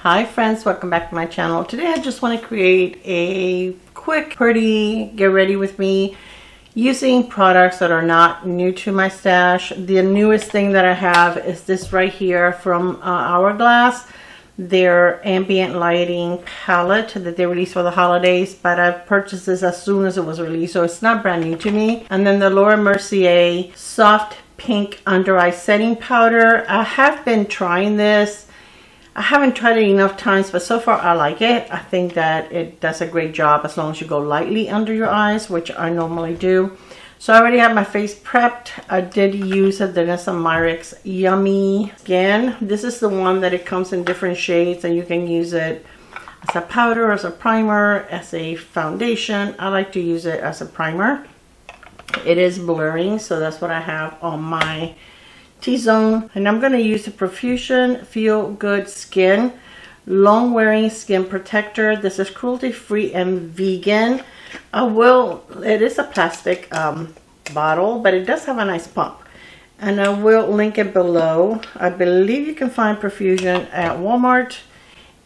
Hi friends, welcome back to my channel. Today I just want to create a quick, pretty get ready with me using products that are not new to my stash. The newest thing that I have is this right here from Hourglass, their ambient lighting palette that they released for the holidays, but I purchased this as soon as it was released, so it's not brand new to me. And then the Laura Mercier soft pink under eye setting powder. I have been trying this. I haven't tried it enough times, but so far I like it. I think that it does a great job as long as you go lightly under your eyes, which I normally do. So I already have my face prepped. I did use the Vanessa Myricks Yummy Skin. This is the one that it comes in different shades, and you can use it as a powder, as a primer, as a foundation. I like to use it as a primer. It is blurring, so that's what I have on my T-zone. And I'm going to use the Profusion Feel Good Skin Long Wearing Skin Protector. This is cruelty free and vegan. It is a plastic bottle, but it does have a nice pump, and I will link it below. I believe you can find Profusion at Walmart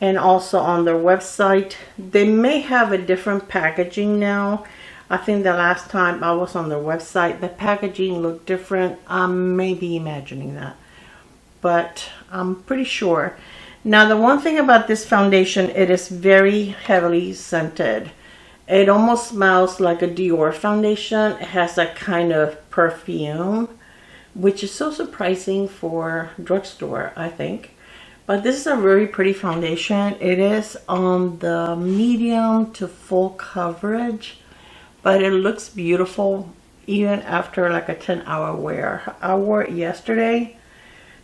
and also on their website. They may have a different packaging now. I think the last time I was on their website, the packaging looked different. I may be imagining that, but I'm pretty sure. Now, the one thing about this foundation, it is very heavily scented. It almost smells like a Dior foundation. It has that kind of perfume, which is so surprising for drugstore, I think. But this is a very pretty foundation. It is on the medium to full coverage, but it looks beautiful even after like a 10-hour wear. I wore it yesterday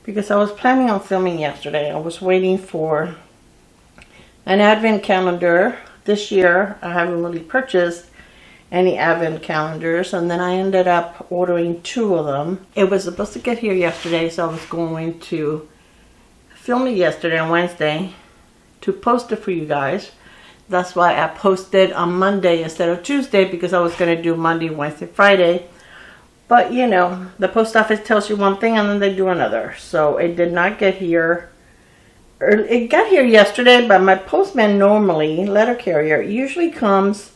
because I was planning on filming yesterday. I was waiting for an advent calendar. This year I haven't really purchased any advent calendars, and then I ended up ordering 2 of them. It was supposed to get here yesterday, so I was going to film it yesterday on Wednesday to post it for you guys. That's why I posted on Monday instead of Tuesday, because I was going to do Monday, Wednesday, Friday. But you know, the post office tells you one thing and then they do another. So it did not get here. It got here yesterday, but my postman normally, letter carrier, usually comes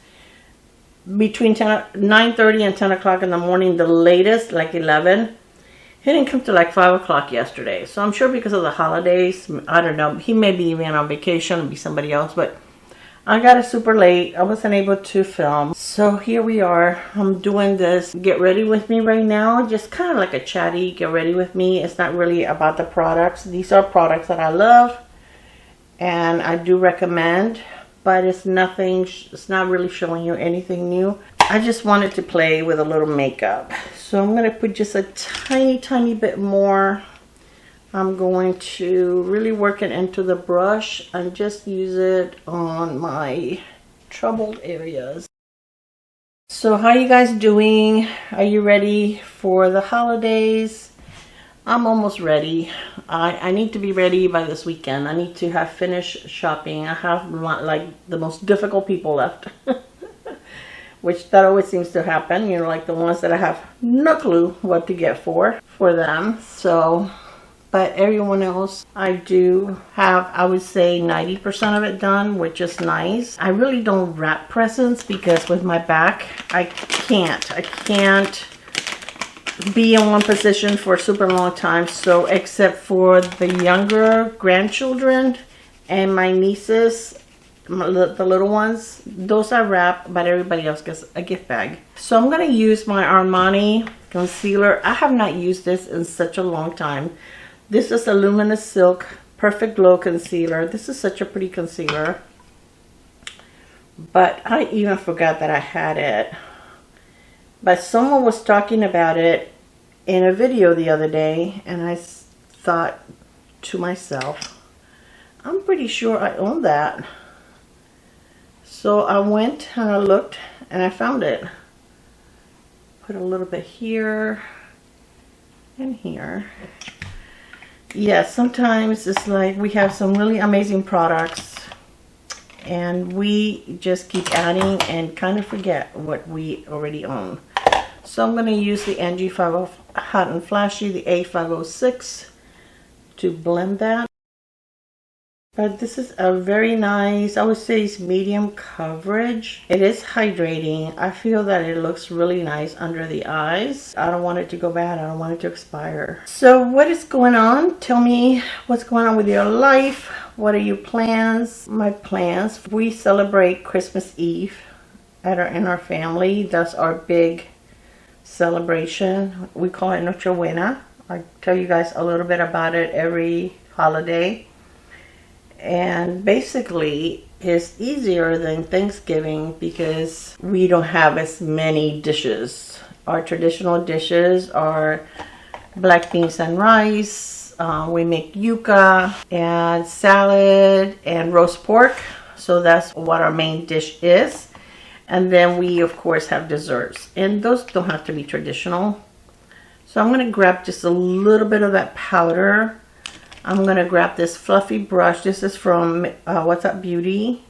between 9:30 and 10 o'clock in the morning, the latest, like 11. He didn't come till like 5 o'clock yesterday. So I'm sure because of the holidays, I don't know, he may be even on vacation, it'll be somebody else, but I got it super late. I wasn't able to film. So here we are. I'm doing this get ready with me right now. Just kind of like a chatty get ready with me. It's not really about the products. These are products that I love and I do recommend, but it's not really showing you anything new. I just wanted to play with a little makeup. So I'm going to put just a tiny bit more. I'm going to really work it into the brush and just use it on my troubled areas. So how are you guys doing? Are you ready for the holidays? I'm almost ready. I need to be ready by this weekend. I need to have finished shopping. I have like the most difficult people left. Which that always seems to happen. You know, like the ones that I have no clue what to get for them. So, but everyone else, I do have, I would say 90% of it done, which is nice. I really don't wrap presents because with my back, I can't be in one position for a super long time. So except for the younger grandchildren and my nieces, the little ones, those I wrap, but everybody else gets a gift bag. So I'm going to use my Armani concealer. I have not used this in such a long time. This is a Luminous Silk Perfect Glow Concealer. This is such a pretty concealer. But I even forgot that I had it. But someone was talking about it in a video the other day, and I thought to myself, I'm pretty sure I own that. So I went and I looked and I found it. Put a little bit here and here. Yeah, sometimes it's like we have some really amazing products and we just keep adding and kind of forget what we already own. So I'm going to use the NG50 Hot and Flashy, the A506, to blend that. But this is a very nice, I would say it's medium coverage. It is hydrating. I feel that it looks really nice under the eyes. I don't want it to go bad. I don't want it to expire. So what is going on? Tell me what's going on with your life. What are your plans? My plans. We celebrate Christmas Eve in our family. That's our big celebration. We call it Nochebuena. I tell you guys a little bit about it every holiday. And basically it's easier than Thanksgiving because we don't have as many dishes. Our traditional dishes are black beans and rice. We make yuca and salad and roast pork. So that's what our main dish is. And then we of course have desserts, and those don't have to be traditional. So I'm going to grab just a little bit of that powder. I'm going to grab this fluffy brush. This is from What's Up Beauty.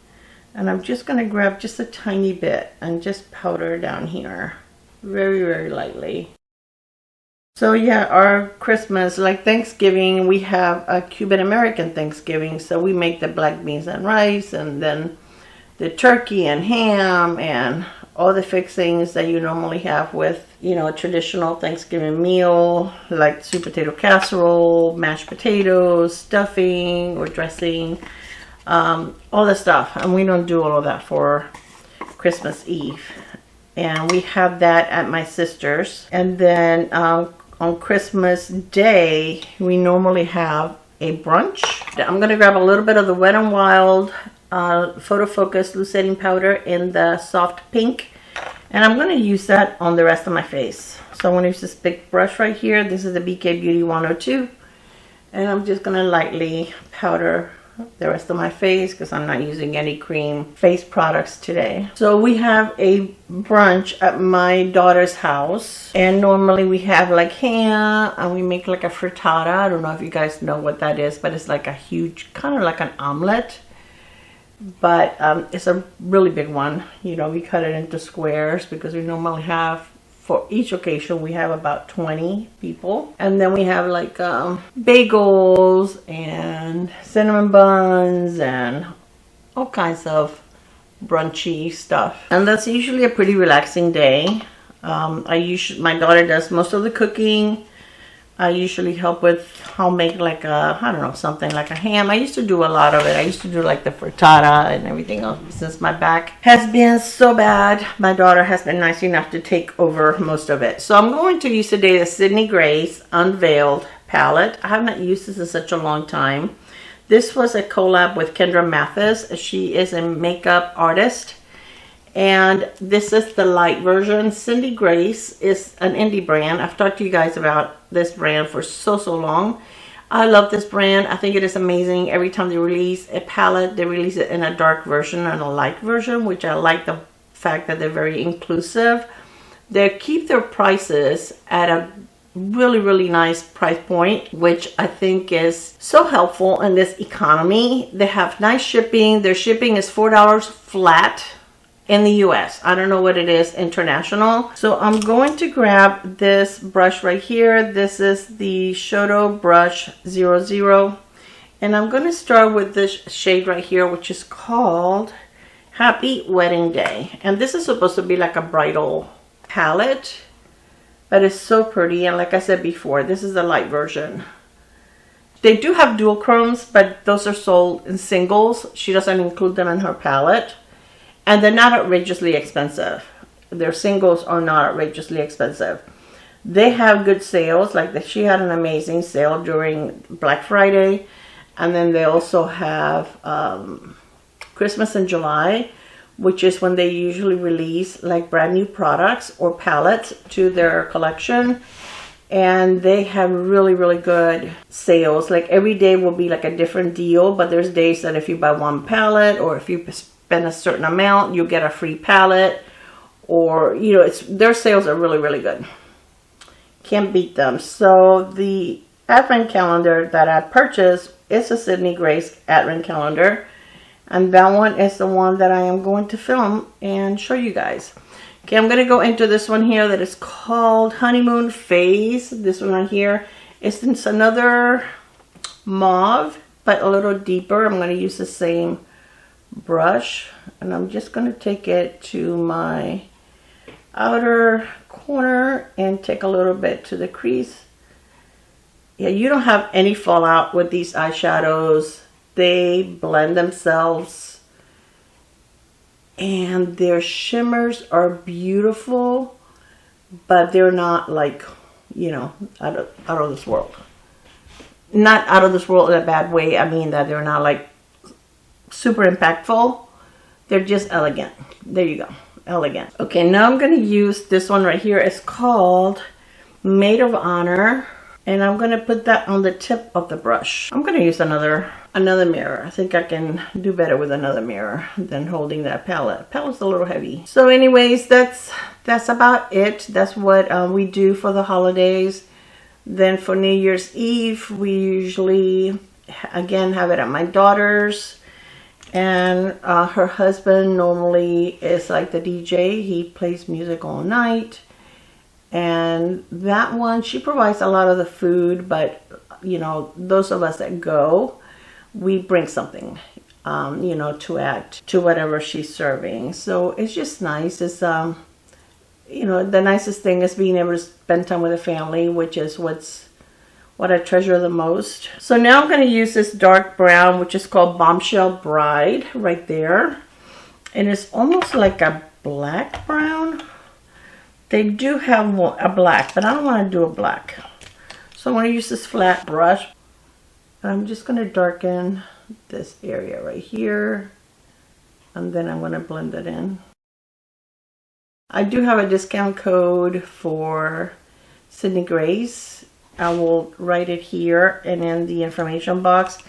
And I'm just going to grab just a tiny bit and just powder down here. Very, very lightly. So yeah, our Christmas, like Thanksgiving, we have a Cuban American Thanksgiving. So we make the black beans and rice, and then the turkey and ham and all the fixings that you normally have with, you know, a traditional Thanksgiving meal, like sweet potato casserole, mashed potatoes, stuffing or dressing, all the stuff. And we don't do all of that for Christmas Eve. And we have that at my sister's. And then on Christmas Day, we normally have a brunch. I'm going to grab a little bit of the Wet n Wild Photo Focus Loose Setting Powder in the soft pink, and I'm going to use that on the rest of my face. So I'm going to use this big brush right here. This is the BK Beauty 102, and I'm just going to lightly powder the rest of my face because I'm not using any cream face products today. So we have a brunch at my daughter's house, and normally we have like ham, and we make like a frittata. I don't know if you guys know what that is, but it's like a huge, kind of like an omelet. But it's a really big one. You know, we cut it into squares because we normally have, for each occasion, we have about 20 people. And then we have like bagels and cinnamon buns and all kinds of brunchy stuff. And that's usually a pretty relaxing day. My daughter does most of the cooking. I usually help with, I'll make like a, I don't know, something like a ham. I used to do a lot of it. I used to do like the frittata and everything else. Since my back has been so bad, my daughter has been nice enough to take over most of it. So I'm going to use today the Sydney Grace Unveiled palette. I have not used this in such a long time. This was a collab with Kendra Mathis. She is a makeup artist. And this is the light version. Sydney Grace is an indie brand. I've talked to you guys about this brand for so long. I love this brand. I think it is amazing. Every time they release a palette, they release it in a dark version and a light version, which I like the fact that they're very inclusive. They keep their prices at a really nice price point, which I think is so helpful in this economy. They have nice shipping. Their shipping is $4 flat in the US. I don't know what it is international. So I'm going to grab this brush right here. This is the Shoto Brush 00. And I'm going to start with this shade right here, which is called Happy Wedding Day. And this is supposed to be like a bridal palette, but it's so pretty. And like I said before, this is the light version. They do have dual chromes, but those are sold in singles. She doesn't include them in her palette. And they're not outrageously expensive. Their singles are not outrageously expensive. They have good sales. Like she had an amazing sale during Black Friday. And then they also have Christmas in July, which is when they usually release like brand new products or palettes to their collection. And they have really good sales. Like every day will be like a different deal. But there's days that if you buy one palette, or if you spend a certain amount, you'll get a free palette, or you know, their sales are really good. Can't beat them. So the advent calendar that I purchased is a Sydney Grace advent calendar, and that one is the one that I am going to film and show you guys. Okay, I'm going to go into this one here that is called Honeymoon Phase. This one right here is another mauve, but a little deeper. I'm going to use the same brush, and I'm just going to take it to my outer corner and take a little bit to the crease. Yeah, you don't have any fallout with these eyeshadows. They blend themselves, and their shimmers are beautiful, but they're not like, you know, out of this world. Not out of this world in a bad way. I mean that they're not like super impactful. They're just elegant. There you go. Elegant. Okay, now I'm going to use this one right here. It's called Maid of Honor. And I'm going to put that on the tip of the brush. I'm going to use another mirror. I think I can do better with another mirror than holding that palette. Palette's a little heavy. So anyways, that's about it. That's what we do for the holidays. Then for New Year's Eve, we usually, again, have it at my daughter's. And her husband normally is like the DJ. He plays music all night. And that one, she provides a lot of the food, but, you know, those of us that go, we bring something, you know, to add to whatever she's serving. So it's just nice. It's, you know, the nicest thing is being able to spend time with the family, which is what I treasure the most. So now I'm going to use this dark brown, which is called Bombshell Bride, right there. And it's almost like a black brown. They do have a black, but I don't want to do a black. So I'm going to use this flat brush. I'm just going to darken this area right here. And then I'm going to blend it in. I do have a discount code for Sydney Grace. I will write it here and in the information box.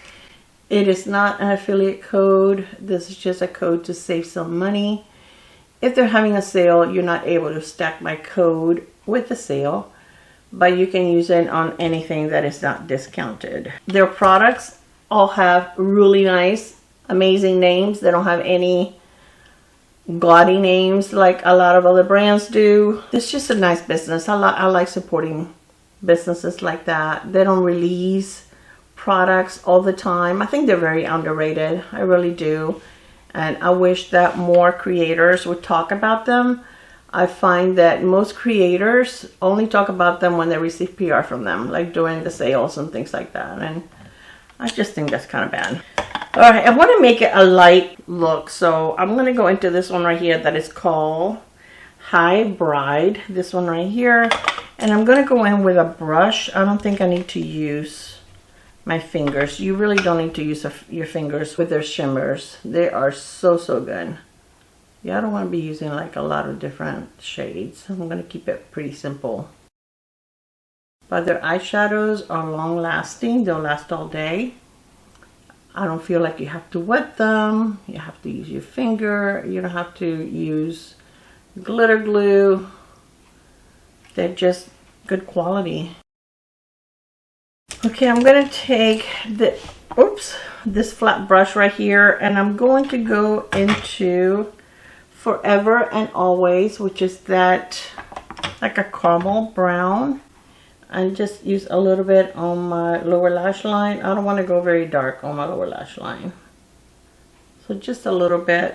It is not an affiliate code. This is just a code to save some money. If they're having a sale, you're not able to stack my code with the sale, but you can use it on anything that is not discounted. Their products all have really nice, amazing names. They don't have any gaudy names like a lot of other brands do. It's just a nice business. I like supporting businesses like that. They don't release products all the time. I think they're very underrated. I really do. And I wish that more creators would talk about them. I find that most creators only talk about them when they receive PR from them, like during the sales and things like that. And I just think that's kind of bad. All right, I want to make it a light look. So I'm going to go into this one right here that is called High Bride. This one right here. And I'm going to go in with a brush. I don't think I need to use my fingers. You really don't need to use your fingers with their shimmers. They are so good. Yeah, I don't want to be using like a lot of different shades. I'm going to keep it pretty simple. But their eyeshadows are long lasting. They'll last all day. I don't feel like you have to wet them. You have to use your finger. You don't have to use glitter glue. They're just good quality. Okay, I'm going to take this flat brush right here, and I'm going to go into Forever and Always, which is that like a caramel brown, and just use a little bit on my lower lash line. I don't want to go very dark on my lower lash line. So just a little bit.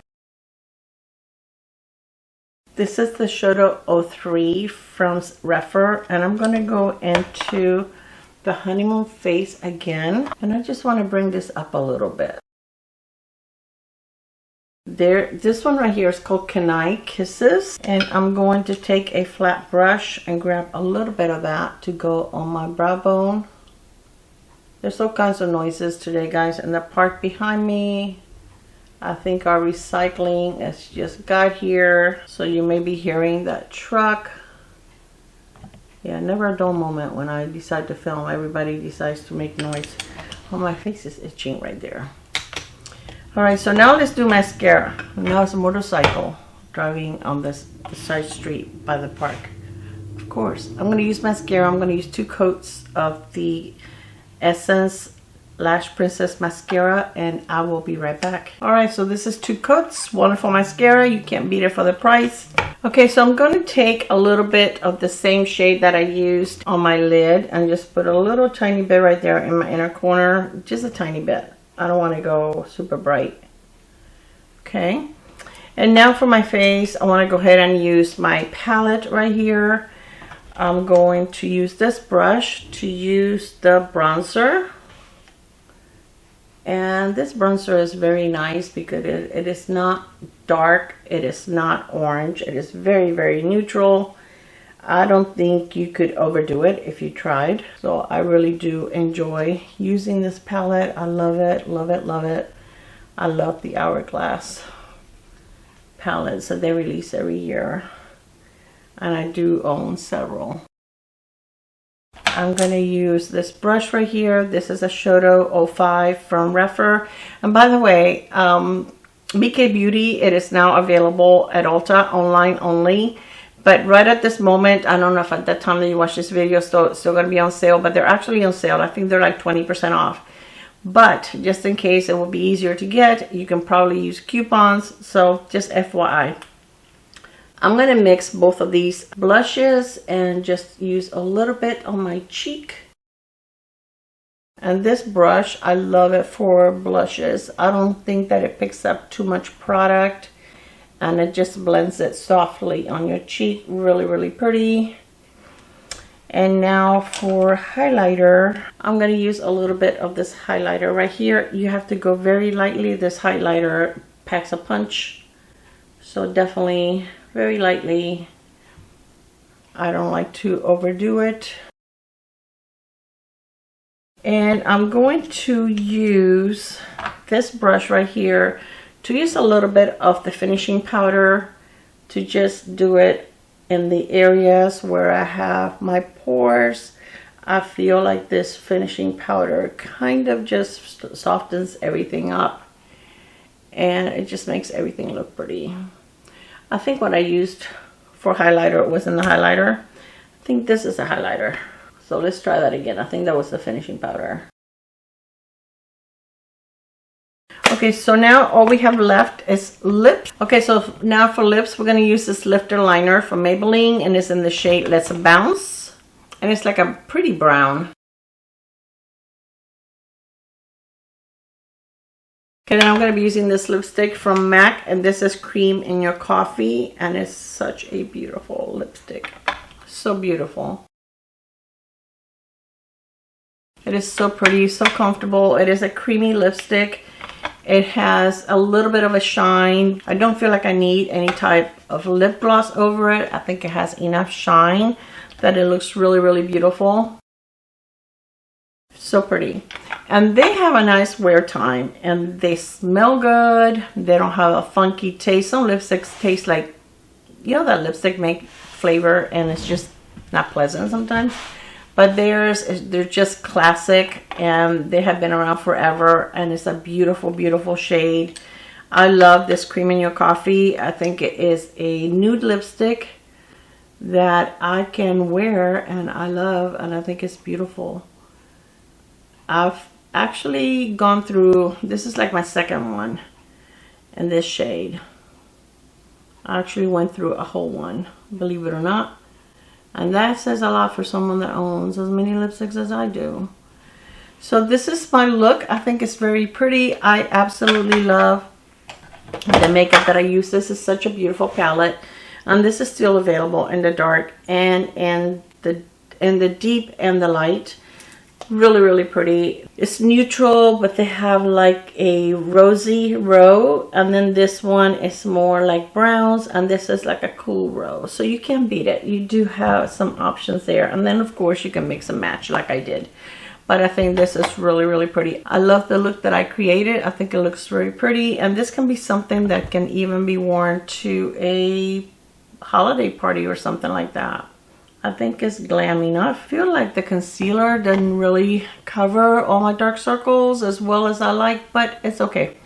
This is the Shadow 03 from REPHR, and I'm going to go into the Honeymoon Face again, and I just want to bring this up a little bit. This one right here is called Kenai Kisses, and I'm going to take a flat brush and grab a little bit of that to go on my brow bone. There's all kinds of noises today, guys, and the park behind me, I think our recycling has just got here, so you may be hearing that truck. Yeah, never a dull moment when I decide to film. Everybody decides to make noise. Oh, my face is itching right there. All right, so now let's do mascara. Now it's a motorcycle driving on this side street by the park. Of course, I'm going to use mascara. I'm going to use 2 coats of the Essence Lash Princess mascara, and I will be right back. All right, so this is 2 coats. Wonderful mascara. You can't beat it for the price. Okay, so I'm going to take a little bit of the same shade that I used on my lid and just put a little tiny bit right there in my inner corner, just a tiny bit. I don't want to go super bright. Okay, and now for my face, I want to go ahead and use my palette right here. I'm going to use this brush to use the bronzer. And this bronzer is very nice because it is not dark, it is not orange, it is very, very neutral. I don't think you could overdo it if you tried. So I really do enjoy using this palette. I love it, love it, love it. I love the Hourglass palettes that they release every year. And I do own several. I'm going to use this brush right here. This is a Shoto 05 from REPHR. And by the way, BK Beauty, it is now available at Ulta, online only. But right at this moment, I don't know if at the time that you watch this video, it's still going to be on sale. But they're actually on sale. I think they're like 20% off. But just in case it will be easier to get, you can probably use coupons. So just FYI. I'm going to mix both of these blushes and just use a little bit on my cheek. And this brush, I love it for blushes. I don't think that it picks up too much product. And it just blends it softly on your cheek. Really, really pretty. And now for highlighter, I'm going to use a little bit of this highlighter right here. You have to go very lightly. This highlighter packs a punch. So definitely very lightly. I don't like to overdo it. And I'm going to use this brush right here to use a little bit of the finishing powder to just do it in the areas where I have my pores. I feel like this finishing powder kind of just softens everything up and it just makes everything look pretty. I think what I used for highlighter wasn't the highlighter. I think this is a highlighter. So let's try that again. I think that was the finishing powder. Okay, so now all we have left is lips. Okay, so now for lips, we're going to use this lifter liner from Maybelline, and it's in the shade Let's Bounce. And it's like a pretty brown. Okay, then I'm going to be using this lipstick from MAC, and this is Cream in Your Coffee, and it's such a beautiful lipstick. So beautiful. It is so pretty, so comfortable. It is a creamy lipstick. It has a little bit of a shine. I don't feel like I need any type of lip gloss over it. I think it has enough shine that it looks really, really beautiful. So pretty. And they have a nice wear time and they smell good. They don't have a funky taste. Some lipsticks taste like, you know, that lipstick make flavor and it's just not pleasant sometimes. But they're just classic and they have been around forever and it's a beautiful, beautiful shade. I love this Cream in Your Coffee. I think it is a nude lipstick that I can wear and I love, and I think it's beautiful. I've actually gone through, this is like my second one in this shade. I actually went through a whole one, believe it or not. And that says a lot for someone that owns as many lipsticks as I do. So this is my look. I think it's very pretty. I absolutely love the makeup that I use. This is such a beautiful palette. And this is still available in the dark and in the deep and the light. Really, really pretty. It's neutral, but they have like a rosy row, and then this one is more like browns, and this is like a cool row. So you can't beat it. You do have some options there, and then of course you can mix and match like I did. But I think this is really, really pretty. I love the look that I created. I think it looks very pretty, and this can be something that can even be worn to a holiday party or something like that. I think it's glam enough. I feel like the concealer doesn't really cover all my dark circles as well as I like, but it's okay.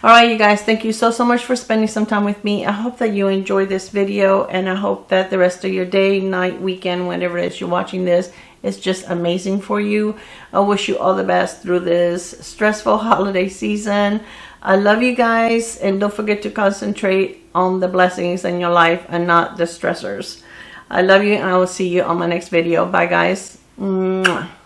All right, you guys, thank you so much for spending some time with me. I hope that you enjoyed this video, and I hope that the rest of your day, night, weekend, whenever it is you're watching this, is just amazing for you. I wish you all the best through this stressful holiday season. I love you guys, and don't forget to concentrate on the blessings in your life and not the stressors. I love you, and I will see you on my next video. Bye, guys. Mwah.